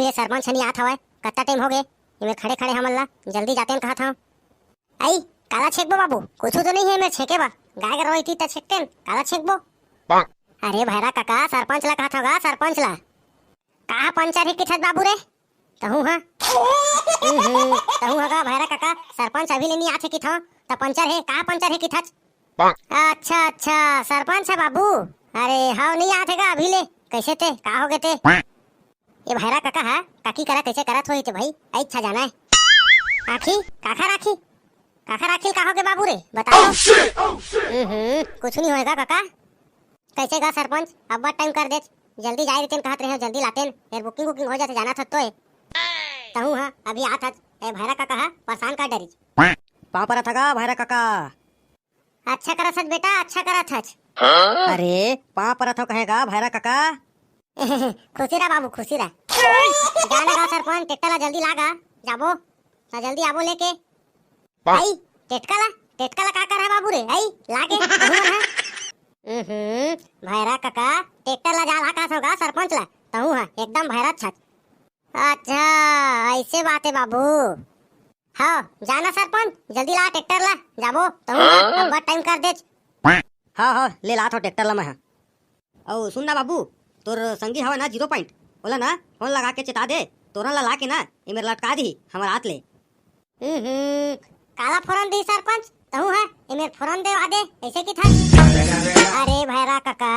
अभी ये सरपंच नहीं आत हवे, कत्ता टाइम हो गए इमे खड़े खड़े हमन ला जल्दी जाते कहा था। आई काला छेकबो बाबू, कुछ तो नहीं है मैं छेके बा, गाय कर रोई थी त छेकतेन काला छेकबो। अरे भैरा काका सरपंच ला कहा था, सरपंच ला कहा पंचर ही किछत बाबू रे तहू हां तहू हगा भैरा काका सरपंच अभी ले नहीं आथे किथा त पंचर है, कहा पंचर है किथच। अच्छा अच्छा सरपंच है बाबू, अरे हां नहीं आथे का अभी ले, कैसे थे का हो गए थे ये भैरा काका है काकी करा कैसे करत होई थे भाई, अच्छा जाना है आखी काका राखी काका राखिल का हो गए बाबू रे बताओ। कुछ नहीं होएगा काका, कैसे गा सरपंच अब बात टाइम कर दे, जल्दी जाए देते कहत रहे जल्दी लातेन, फिर बुकिंग बुकिंग हो जाते जाना था तो तहू हां अभी आत ए भैरा काका है परेशान का डरी पाँव पर थगा भैरा काका। अच्छा करत हच बेटा, अच्छा करत हच। अरे पाँव पर थो कहेगा भैरा काका। खुशी रहा बाबू खुशी रहा, जाना गा सरपंच टेक्टर ला जल्दी लागा जाबो ना जल्दी आबो लेके। आई टेटका ला का कर है बाबू रे, आई लागे तहू है। भैरा काका टेक्टर ला जा ला का होगा सरपंच ला तहू है एकदम भैरा छत। अच्छा ऐसे बात है बाबू, हाँ जाना सरपंच जल्दी ला टेक्टर ला जाबो तहू अब बात टाइम कर दे। हाँ ले ला थो ट्रैक्टर ला मैं। औ सुन ना बाबू, तोर संगी हवा ना 0 पॉइंट बोला ना फोन लगा के चेता दे, तोरा ला ला के ना इमेर लटका दी हमर हाथ ले। काला फोरन दी सरपंच तहू है इमेर फोरन दे आदे ऐसे की था। अरे भैरा काका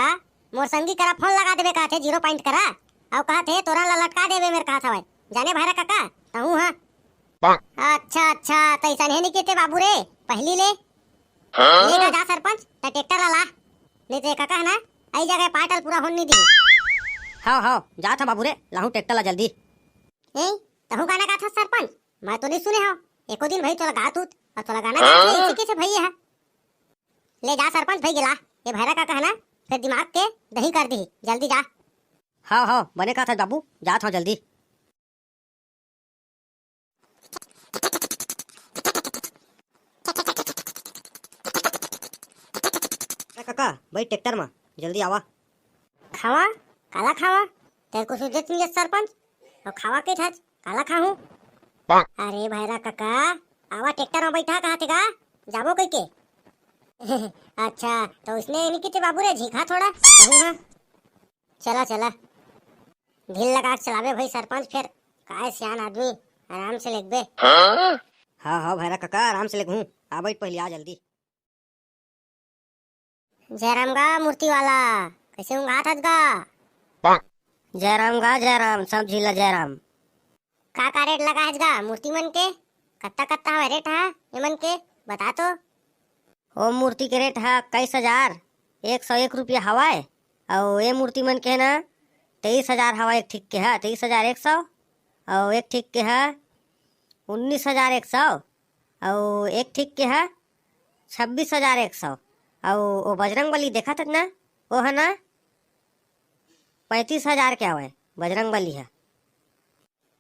मोर संगी करा फोन लगा देबे का थे 0 पॉइंट करा औ कहा थे तोरा ला लटका देबे मेरे कहा था जाने भैरा काका तहू है। अच्छा अच्छा तैसा नहीं केते बाबू रे पहली ले लेगा जा सरपंच त ट्रैक्टर ला नहीं ते काका है ना आई जगह पाटल पूरा होन नहीं दी। हाँ जा था बाबू रे लाहू ट्रैक्टर ला जल्दी। ए तहू गाना गा था सरपंच, मैं तो नहीं सुने हो एको दिन भाई तोला गात उत और तोला गाना गात है इसी के से भई है। ले जा सरपंच भाई गेला ये भैरा काका है ना फिर दिमाग के दही कर दी जल्दी जा। हाँ बने का था बाबू जा था जल्दी। काका भाई ट्रैक्टर में जल्दी आवा। खावा काला खावा तेरे को सुझत नहीं है सरपंच और खावा के था काला खाऊं। अरे भैरा काका आवा ट्रैक्टर में बैठा कहा थे का जाबो कई के। अच्छा तो उसने नहीं किते बाबू रे झीखा थोड़ा चला चला ढील लगा चलावे भाई सरपंच, फिर काय सियान आदमी आराम से लेगबे। हाँ भैरा काका आराम से लेगूं, आ बैठ पहले आ जल्दी। जयराम गा मूर्ति वाला कैसे हूँ घात गा। जयराम गा जयराम सब झीला जयराम। का रेट लगा है गा मूर्ति मन के, कत्ता कत्ता हवा रेट है ये मन के बता तो। ओ मूर्ति के रेट है 21,000 101 रुपया हवाए, और ये मूर्ति मन के है ना 23,000 हवा एक ठीक के है 23,100, और एक ठीक के है 19,100, और एक ठीक के है 26,100, और वो बजरंग बली देखा था ना वो है ना 35,000 के हवा बजरंग बली है।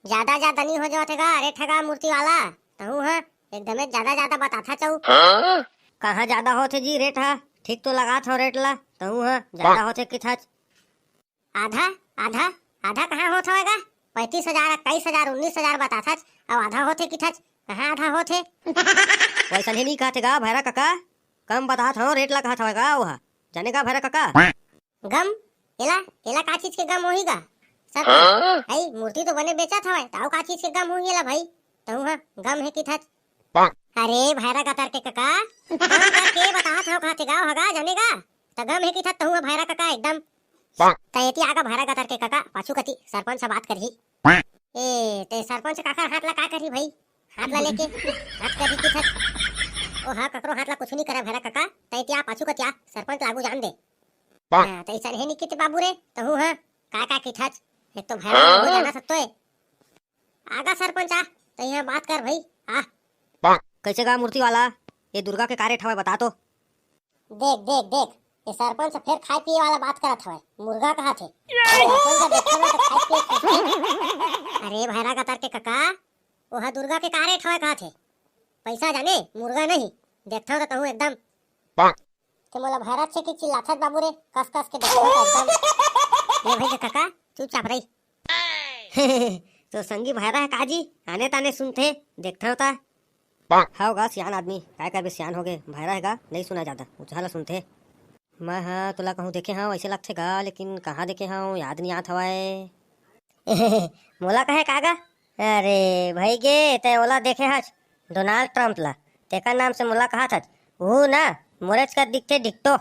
ज्यादा नहीं हो जातेगा रेट है मूर्ति वाला तहू है एकदम ज्यादा बताता चाहू। कहाँ ज्यादा होते जी रेट है, ठीक तो लगा था रेट ला तहू है ज्यादा होते कि था आधा आधा आधा कहाँ होता होगा 35,000 21,000 19,000 बताता अब आधा होते कि था कहाँ आधा होते। वैसा नहीं कहते गा भैरा काका, कम बता था रेट ला कहा था वो जाने का भैरा काका। गम एला का चीज के गम होही गा सब भाई मूर्ति तो बने बेचा था ताऊ का चीज के गम होही एला भाई तहू है गम है कि था। अरे भैरा काका के काका गम करके बता था कहते गा होगा जानेगा त गम है कि था तहू भैरा काका एकदम तयती आगा भैरा काका के काका पाछू कती सरपंच से बात करही। ए ते सरपंच काका हाथ ला का करही भाई, हाथ ला लेके हाथ करही कि था ओ हां ककरो हाथ ला कुछ नहीं करे भैरा काका तयती आ पाछू कती आ सरपंच लागू जान दे। हां तैसा है नहीं किते बाबू रे तहू हां काका की था एक तो भैरा हो जाना सकतो है आगा सरपंच आ तैया बात कर भाई आ। कैसे गा मूर्ति वाला ये दुर्गा के कार्य ठवे बता तो। देख ये सरपंच फिर खाए पिए वाला बात करत हवे, मुर्गा कहा थे अरे भैरा कतर के काका ओहा दुर्गा के कार्य ठवे कहा थे पैसा जाने मुर्गा नहीं देखथो तो कहूं एकदम के मोला भैरत से की चिल्लाथत बाबू रे कस के देखथो एकदम। ले भाई काका चुपचाप रही। तो संगी भायरा है काजी आने ताने सुनते देखता होता हाँ होगा सियान आदमी काय कर भी सियान हो गए भायरा हैगा नहीं सुना जाता उछाला सुनते मैं हाँ तुला कहूँ देखे हाँ वैसे लगते गा लेकिन कहाँ देखे हाँ याद नहीं आत हवाए मोला कहे कागा अरे भाई गे ते ओला देखे हच डोनाल्ड ट्रम्प ला तेका नाम से मोला कहा था वो ना मोरेज का दिखते डिक्टो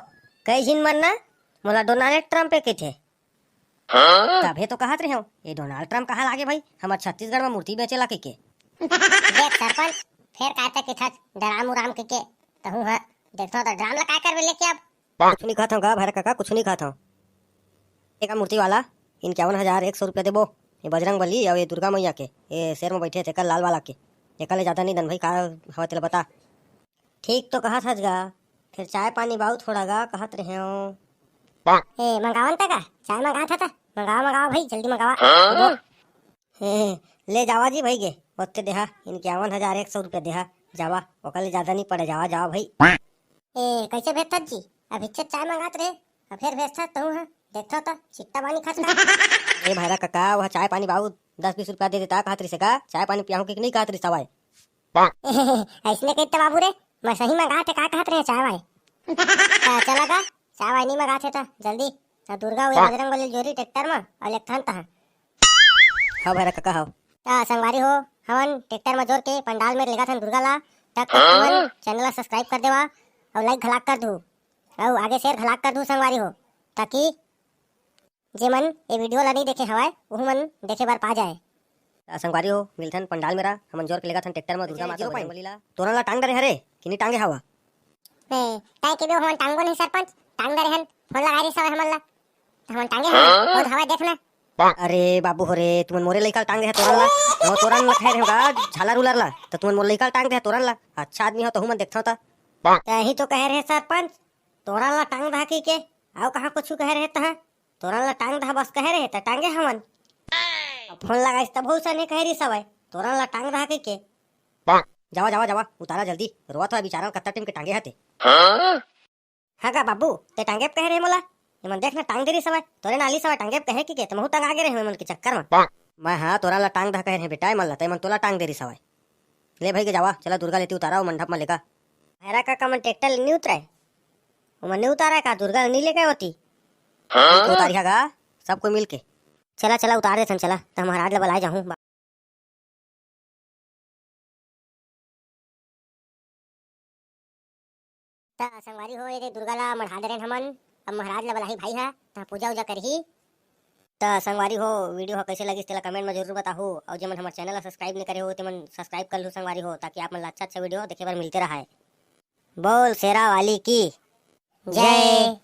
कई झिन मन ना मोला डोनाल्ड ट्रम्प के थे तभे तो कहत रहे हो ये डोनाल्ड ट्रम्प कहाँ लागे भाई हमार छत्तीसगढ़ में मूर्ति बेचेला के देख सरपंच फिर कहता कि था डराम उराम के कहूँ है देखता तो ड्राम ला काय करवे लेके अब कुछ नहीं खाता हूँ गा भैरा काका कुछ नहीं खाता हूँ एक मूर्ति वाला 51,100 रुपया देबो ये बजरंग बली और ये दुर्गा मैया के ये शेर में बैठे थे कल लाल वाला के एक ले ज्यादा नहीं दन भाई कहा हवा तेला बता ठीक तो कहा था गा फिर चाय पानी बाऊ थोड़ा गा कहत रहे हो ए मंगावन तक चाय मंगा था मंगावा भाई जल्दी मंगावा ले जावा जी भाई गे ओत्ते देहा 51,100 रुपया देहा जावा ओकले ज्यादा नहीं पड़े जावा जावा भाई ए कैसे भेजता जी अभी चाय मंगात रहे अब फिर भेजता तू है देखता तो चिट्टा पानी खाता ए भाईरा काका वह चाय पानी बाऊ 10-20 रुपया दे देता कहत रही से का चाय पानी पियाहू के नहीं कहत रही सवाई ऐसने कहते बाबू रे मैं सही मंगाते का कहत रहे चाय वाई चला का चाय वाई नहीं मंगाते था जल्दी तो दुर्गा हुई बजरंग बली जोरी ट्रैक्टर में और इलेक्ट्रॉन था हाँ भाईरा काका हाँ संगवारी हो हवन ट्रैक्टर में जोर के पंडाल में लेगा था दुर्गा ला तक हवन चैनल सब्सक्राइब कर देवा और लाइक घलाक कर दू और आगे शेयर घलाक कर दू संगवारी हो ताकि जे मन ये वीडियो ला नहीं देखे हवाए वो मन देखे बार पा जाए संगवारी हो मिलथन पंडाल मेरा हमन जोर के लेगा था ट्रैक्टर में दुर्गा माता बजरंग बली ला तोरा ला टांग डरे हरे कि नहीं टांगे हवा ताई के भी हवन टांगो नहीं सरपंच टांग दे रहन फोन लगा रे सब हमन ला हमन टांगे हवन और हवा देखना अरे बाबू हो रे तुमन मोरे लइका टांग दे तोरन ला तो तोरन ला खैर होगा झालर उलर ला तो तुमन मोरे लइका टांग दे तोरन ला अच्छा आदमी हो तो हुमन देखता था यही तो कह रहे सरपंच तोरा ला टांग धा के आओ कहाँ कुछ कह रहे था तोरा ला टांग धा बस कह रहे त टांगे हमन फोन लगाइस तब बहुत सारे कह रही सब तोरा ला टांग धा के जावा जावा जावा उतारा जल्दी रोत है बेचारा कत्ता टीम के टांगे हते हाँ का बाबू ते टांगे कह रहे मोला मन देखना टांग दे रही सब तोरे नाली सब टांगे कहे कि तुम टांग आगे रहे मन के चक्कर में मैं हाँ तोरा ला टांग धा कह रहे बेटा मन ला तय मन तोला टांग दे रही सवाई ले भाई के जावा चला दुर्गा लेती उतारा मंडप में लेका मेरा काका मन ट्रैक्टर नहीं उतरा है मन नहीं उतारा का दुर्गा नहीं लेके होती उतारिया गा सबको मिल के चला चला उतार दे चला तो महाराज ला बुलाए जाऊँ संगवारी हो ये दुर्गा ला मढ़ा दे रहे हमन अब महाराज ला बुलाई भाई है तो पूजा उजा करही तो संगवारी हो वीडियो हो कैसे लगी तेला कमेंट में जरूर बताओ और जो मन हमारे चैनल सब्सक्राइब नहीं करे हो तो मन सब्सक्राइब कर लो संगवारी हो ताकि आप मन अच्छा अच्छा वीडियो देखे बार मिलते रहा है बोल शेरा वाली की जय।